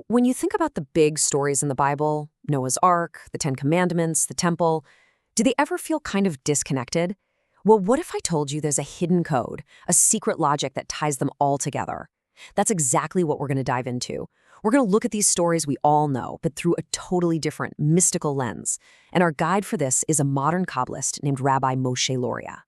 When you think about the big stories in the Bible, Noah's Ark, the Ten Commandments, the Temple, do they ever feel kind of disconnected? Well, what if I told you there's a hidden code, a secret logic that ties them all together? That's exactly what we're going to dive into. We're going to look at these stories we all know, but through a totally different, mystical lens. And our guide for this is a modern Kabbalist named Rabbi Moshe Luria.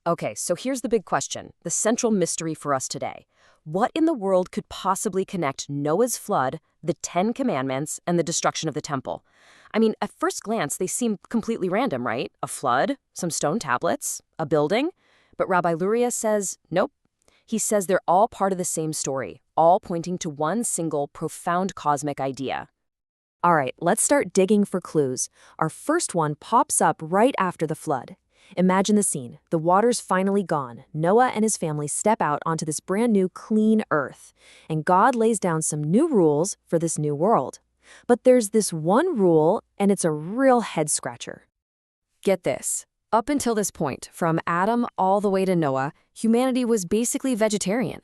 Okay, so here's the big question, the central mystery for us today. What in the world could possibly connect Noah's flood, the Ten Commandments, and the destruction of the temple? I mean, at first glance, they seem completely random, right? A flood, some stone tablets, a building. But Rabbi Luria says, nope. He says they're all part of the same story, all pointing to one single profound cosmic idea. All right, let's start digging for clues. Our first one pops up right after the flood. Imagine the scene. The water's finally gone. Noah and his family step out onto this brand new clean earth. And God lays down some new rules for this new world. But there's this one rule, and it's a real head-scratcher. Get this. Up until this point, from Adam all the way to Noah, humanity was basically vegetarian.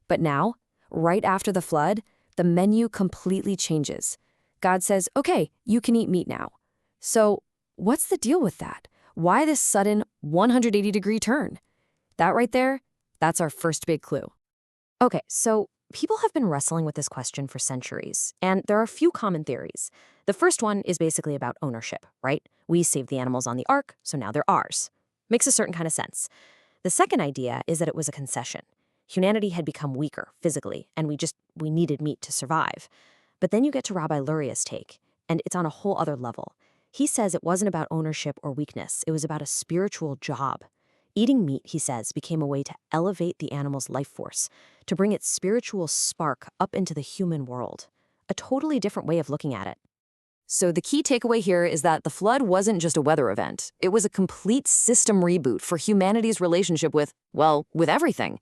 But now, right after the flood, the menu completely changes. God says, okay, you can eat meat now. So, what's the deal with that? Why this sudden 180-degree turn? That right there, that's our first big clue. Okay, so people have been wrestling with this question for centuries, and there are a few common theories. The first one is basically about ownership, right? We saved the animals on the ark, so now they're ours. Makes a certain kind of sense. The second idea is that it was a concession. Humanity had become weaker physically, and we needed meat to survive. But then you get to Rabbi Luria's take, and it's on a whole other level. He says it wasn't about ownership or weakness, it was about a spiritual job. Eating meat, he says, became a way to elevate the animal's life force, to bring its spiritual spark up into the human world. A totally different way of looking at it. So the key takeaway here is that the flood wasn't just a weather event. It was a complete system reboot for humanity's relationship with everything.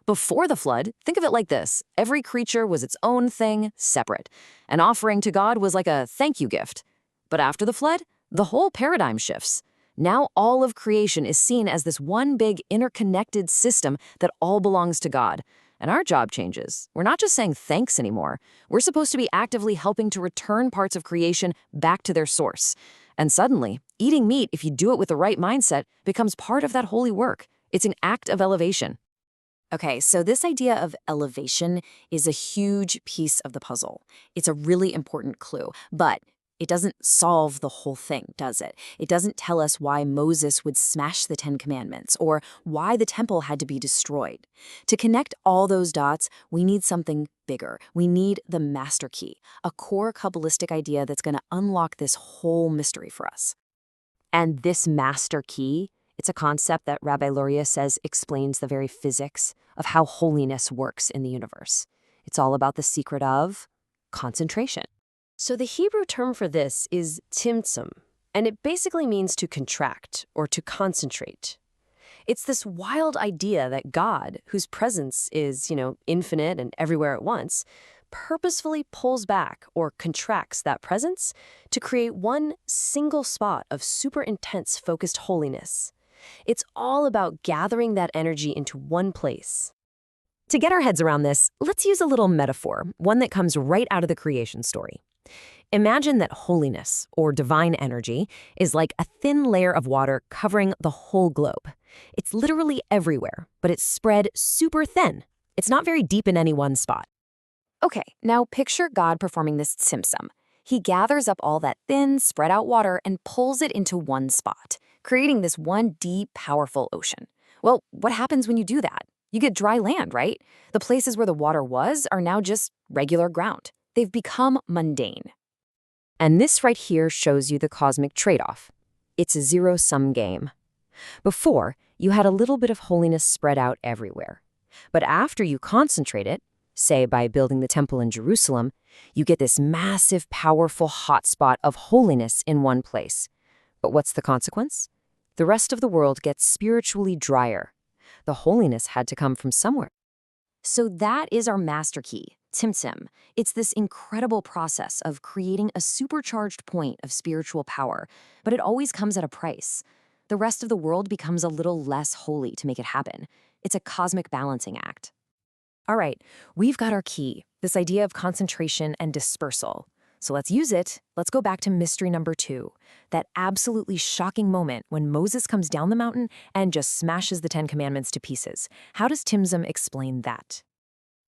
Before the flood, think of it like this. Every creature was its own thing, separate. An offering to God was like a thank you gift. But after the flood, the whole paradigm shifts. Now all of creation is seen as this one big interconnected system that all belongs to God. And our job changes. We're not just saying thanks anymore. We're supposed to be actively helping to return parts of creation back to their source. And suddenly, eating meat, if you do it with the right mindset, becomes part of that holy work. It's an act of elevation. Okay, so this idea of elevation is a huge piece of the puzzle. It's a really important clue, but it doesn't solve the whole thing, does it? It doesn't tell us why Moses would smash the Ten Commandments or why the temple had to be destroyed. To connect all those dots, we need something bigger. We need the master key, a core Kabbalistic idea that's going to unlock this whole mystery for us. And this master key, it's a concept that Rabbi Luria says explains the very physics of how holiness works in the universe. It's all about the secret of concentration. So the Hebrew term for this is tzimtzum, and it basically means to contract or to concentrate. It's this wild idea that God, whose presence is, infinite and everywhere at once, purposefully pulls back or contracts that presence to create one single spot of super intense focused holiness. It's all about gathering that energy into one place. To get our heads around this, let's use a little metaphor, one that comes right out of the creation story. Imagine that holiness, or divine energy, is like a thin layer of water covering the whole globe. It's literally everywhere, but it's spread super thin. It's not very deep in any one spot. Okay, now picture God performing this tzimtzum. He gathers up all that thin, spread out water and pulls it into one spot, creating this one deep, powerful ocean. Well, what happens when you do that? You get dry land, right? The places where the water was are now just regular ground. They've become mundane. And this right here shows you the cosmic trade-off. It's a zero-sum game. Before, you had a little bit of holiness spread out everywhere. But after you concentrate it, say by building the temple in Jerusalem, you get this massive, powerful hotspot of holiness in one place. But what's the consequence? The rest of the world gets spiritually drier. The holiness had to come from somewhere. So that is our master key, tzimtzum. It's this incredible process of creating a supercharged point of spiritual power, but it always comes at a price. The rest of the world becomes a little less holy to make it happen. It's a cosmic balancing act. All right, we've got our key, this idea of concentration and dispersal. So let's use it. Let's go back to mystery number 2, that absolutely shocking moment when Moses comes down the mountain and just smashes the Ten Commandments to pieces. How does Timsum explain that?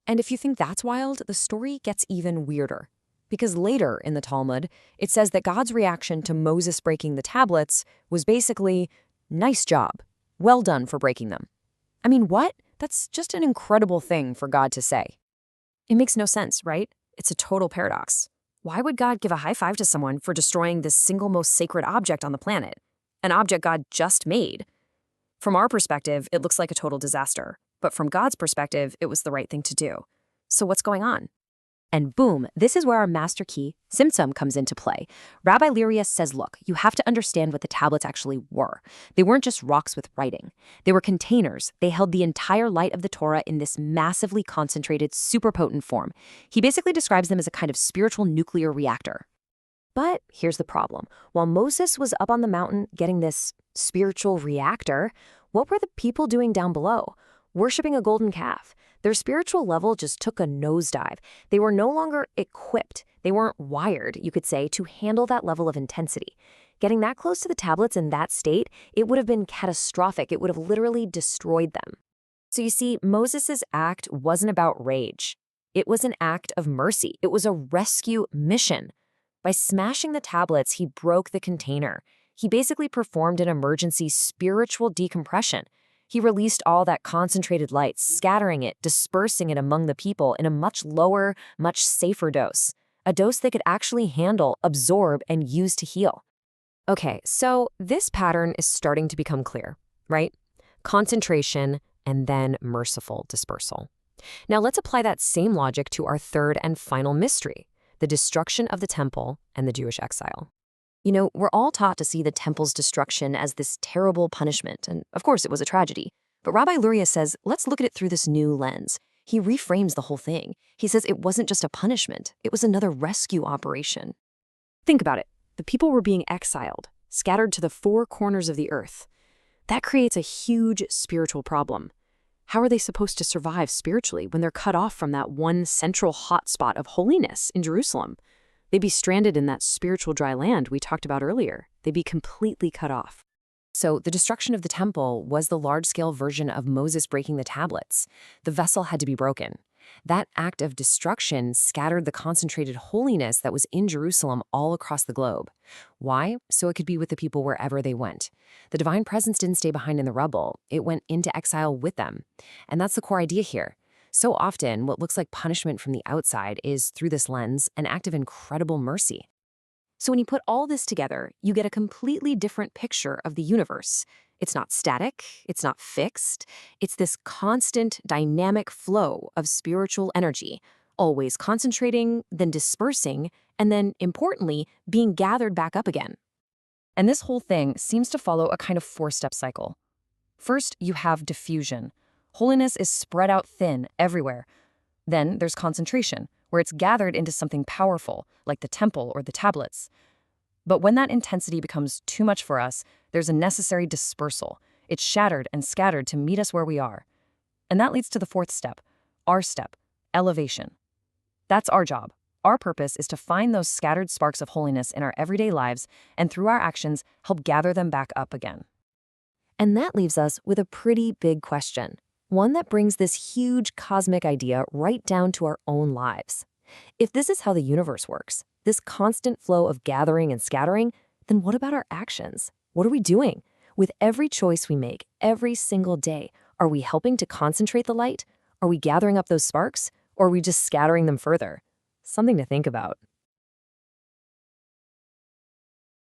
And if you think that's wild, the story gets even weirder. Because later in the Talmud, it says that God's reaction to Moses breaking the tablets was basically, nice job. Well done for breaking them. I mean, what? That's just an incredible thing for God to say. It makes no sense, right? It's a total paradox. Why would God give a high five to someone for destroying the single most sacred object on the planet? An object God just made. From our perspective, it looks like a total disaster. But from God's perspective, it was the right thing to do. So what's going on? And boom, this is where our master key, Tzimtzum, comes into play. Rabbi Lerius says, look, you have to understand what the tablets actually were. They weren't just rocks with writing. They were containers. They held the entire light of the Torah in this massively concentrated, super potent form. He basically describes them as a kind of spiritual nuclear reactor. But here's the problem. While Moses was up on the mountain getting this spiritual reactor, what were the people doing down below? Worshipping a golden calf. Their spiritual level just took a nosedive. They were no longer equipped. They weren't wired, you could say, to handle that level of intensity. Getting that close to the tablets in that state, it would have been catastrophic. It would have literally destroyed them. So you see, Moses' act wasn't about rage. It was an act of mercy. It was a rescue mission. By smashing the tablets, he broke the container. He basically performed an emergency spiritual decompression. He released all that concentrated light, scattering it, dispersing it among the people in a much lower, much safer dose. A dose they could actually handle, absorb, and use to heal. Okay, so this pattern is starting to become clear, right? Concentration and then merciful dispersal. Now let's apply that same logic to our third and final mystery, the destruction of the temple and the Jewish exile. You know, we're all taught to see the temple's destruction as this terrible punishment, and of course it was a tragedy. But Rabbi Luria says, let's look at it through this new lens. He reframes the whole thing. He says it wasn't just a punishment, it was another rescue operation. Think about it. The people were being exiled, scattered to the 4 corners of the earth. That creates a huge spiritual problem. How are they supposed to survive spiritually when they're cut off from that one central hotspot of holiness in Jerusalem? They'd be stranded in that spiritual dry land we talked about earlier. They'd be completely cut off. So the destruction of the temple was the large-scale version of Moses breaking the tablets. The vessel had to be broken. That act of destruction scattered the concentrated holiness that was in Jerusalem all across the globe. Why? So it could be with the people wherever they went. The divine presence didn't stay behind in the rubble. It went into exile with them. And that's the core idea here. So often, what looks like punishment from the outside is, through this lens, an act of incredible mercy. So when you put all this together, you get a completely different picture of the universe. It's not static, it's not fixed, it's this constant, dynamic flow of spiritual energy, always concentrating, then dispersing, and then, importantly, being gathered back up again. And this whole thing seems to follow a kind of 4-step cycle. First, you have diffusion. Holiness is spread out thin everywhere. Then there's concentration, where it's gathered into something powerful, like the temple or the tablets. But when that intensity becomes too much for us, there's a necessary dispersal. It's shattered and scattered to meet us where we are. And that leads to the 4th step, our step, elevation. That's our job. Our purpose is to find those scattered sparks of holiness in our everyday lives and through our actions, help gather them back up again. And that leaves us with a pretty big question. One that brings this huge cosmic idea right down to our own lives. If this is how the universe works, this constant flow of gathering and scattering, then what about our actions? What are we doing? With every choice we make, every single day, are we helping to concentrate the light? Are we gathering up those sparks? Or are we just scattering them further? Something to think about.